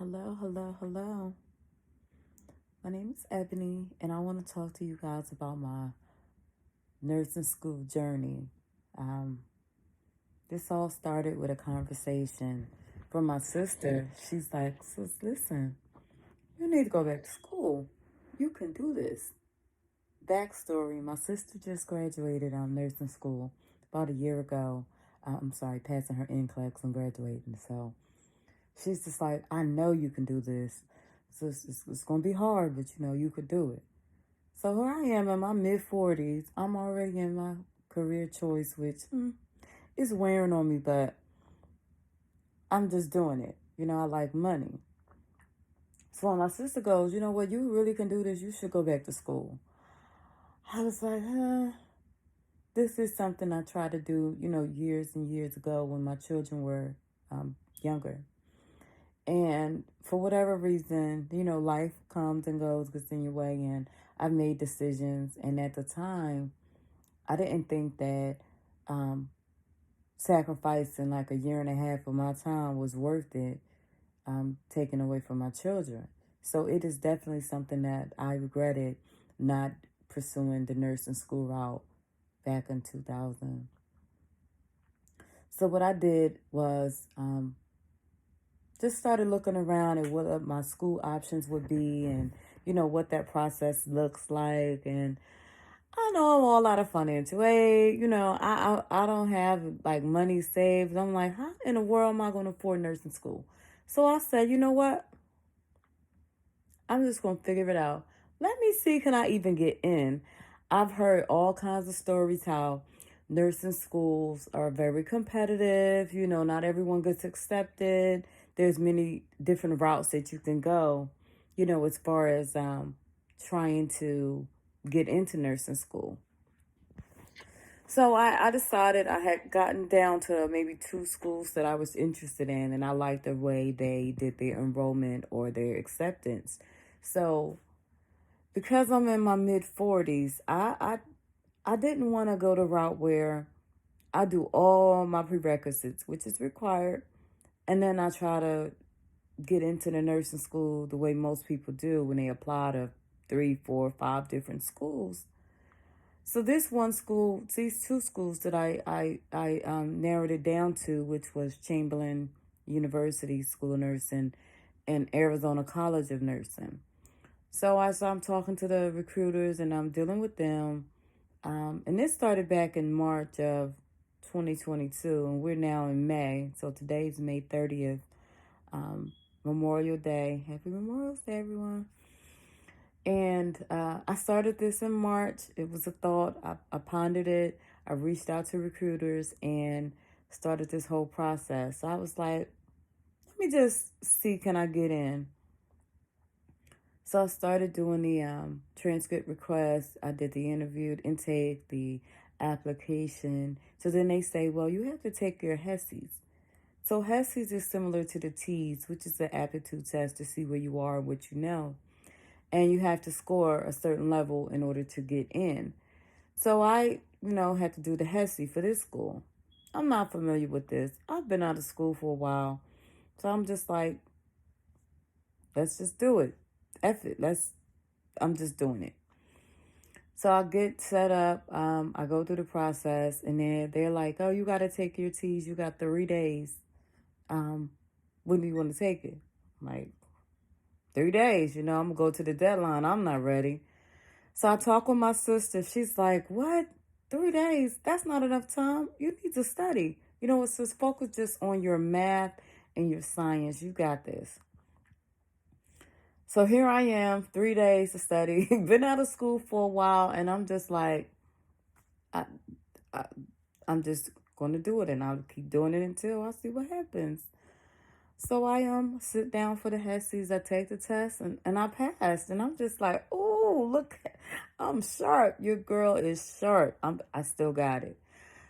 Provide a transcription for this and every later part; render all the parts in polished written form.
Hello, hello, hello. My name is Ebony, and I want to talk to you guys about my nursing school journey. Um, this all started with a conversation from my sister. She's like, "Sis, listen, you need to go back to school. You can do this." Backstory: my sister just graduated nursing school about a year ago. I'm sorry, passing her NCLEX and graduating. So she's just like, I know you can do this. So it's going to be hard, but you could do it. So here I am in my mid 40s. I'm already in my career choice, which is wearing on me, but I'm just doing it. I like money. So when my sister goes, you know what, you really can do this. You should go back to school. I was like, this is something I tried to do, years and years ago when my children were younger. And for whatever reason, life comes and goes, gets in your way, and I've made decisions. And at the time, I didn't think that um, sacrificing like a year and a half of my time was worth it, taken away from my children. So it is definitely something that I regretted not pursuing the nursing school route back in 2000. So what I did was just started looking around at what my school options would be and, what that process looks like. And I know I'm all out of financial aid. I don't have like money saved. I'm like, how in the world am I going to afford nursing school? So I said, you know what? I'm just going to figure it out. Let me see, can I even get in? I've heard all kinds of stories how nursing schools are very competitive. Not everyone gets accepted. There's many different routes that you can go, as far as trying to get into nursing school. So I decided I had gotten down to maybe two schools that I was interested in, and I liked the way they did their enrollment or their acceptance. So because I'm in my mid 40s, I didn't want to go the route where I do all my prerequisites, which is required, and then I try to get into the nursing school the way most people do when they apply to three, four, five different schools. So this one school, these two schools that I narrowed it down to, which was Chamberlain University School of Nursing and Arizona College of Nursing. So as I'm talking to the recruiters and I'm dealing with them, and this started back in March of 2022, and we're now in May. So today's May 30th, Memorial Day. Happy Memorial Day, everyone. And I started this in March. It was a thought. I pondered it. I reached out to recruiters and started this whole process. So I was like, let me just see, can I get in? So I started doing the transcript request. I did the interview, intake, the application. So then they say, well, you have to take your HESIs. So HESIs is similar to the TEAS, which is the aptitude test to see where you are and what you know. And you have to score a certain level in order to get in. So I, had to do the HESI for this school. I'm not familiar with this. I've been out of school for a while. So I'm just like, let's just do it. F it. I'm just doing it. So I get set up. I go through the process, and then they're like, oh, you got to take your T's. You got 3 days. When do you want to take it? I'm like, 3 days, I'm going to go to the deadline. I'm not ready. So I talk with my sister. She's like, what? 3 days? That's not enough time. You need to study. It's just focus just on your math and your science. You got this. So here I am, 3 days to study. Been out of school for a while, and I'm just like, I, I, I'm just going to do it, and I'll keep doing it until I see what happens. So I sit down for the HESIs. I take the test, and I passed. And I'm just like, oh, look, I'm sharp. Your girl is sharp. I still got it.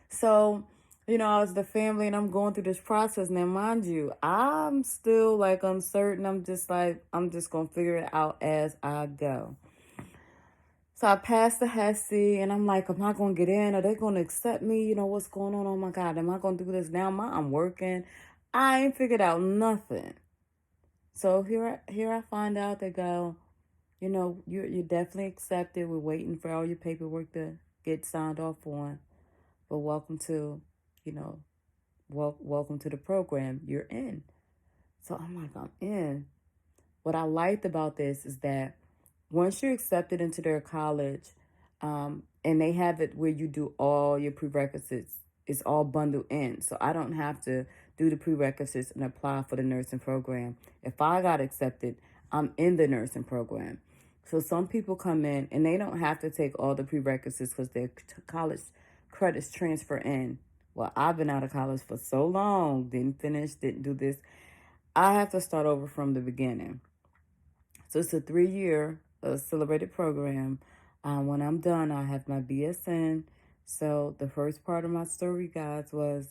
So, I was the family, and I'm going through this process. Now, mind you, I'm still like uncertain. I'm just like, I'm just going to figure it out as I go. So I passed the HESI, and I'm like, am I going to get in? Are they going to accept me? What's going on? Oh, my God, am I going to do this now? I'm working. I ain't figured out nothing. So here I find out they go, you're definitely accepted. We're waiting for all your paperwork to get signed off on. But welcome to, you know, welcome to the program. You're in. So I'm like, I'm in. What I liked about this is that once you're accepted into their college, and they have it where you do all your prerequisites, it's all bundled in. So I don't have to do the prerequisites and apply for the nursing program. If I got accepted, I'm in the nursing program. So some people come in and they don't have to take all the prerequisites because their college credits transfer in. Well, I've been out of college for so long, didn't finish, didn't do this. I have to start over from the beginning. So it's a 3-year accelerated program. When I'm done, I have my BSN. So the first part of my story, guys, was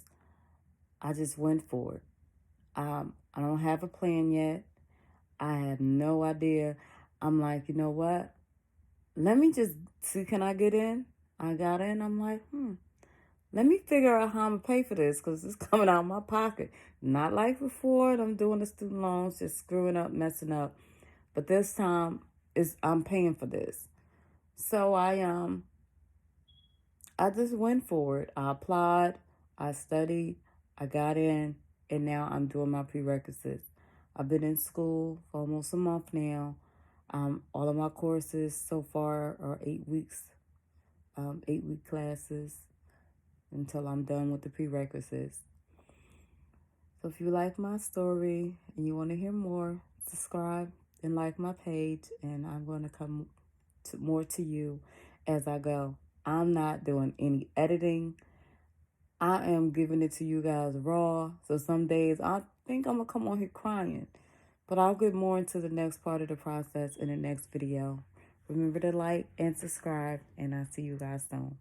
I just went for it. I don't have a plan yet. I have no idea. I'm like, you know what? Let me just see, can I get in? I got in. I'm like, let me figure out how I'm going to pay for this because it's coming out of my pocket. Not like before. I'm doing the student loans, just screwing up, messing up. But this time, I'm paying for this. So I just went for it. I applied, I studied, I got in, and now I'm doing my prerequisites. I've been in school for almost a month now. All of my courses so far are 8 weeks, 8-week classes until I'm done with the prerequisites. So if you like my story and you want to hear more, subscribe and like my page, and I'm going to come more to you as I go. I'm not doing any editing. I am giving it to you guys raw. So some days I think I'm going to come on here crying. But I'll get more into the next part of the process in the next video. Remember to like and subscribe, and I'll see you guys soon.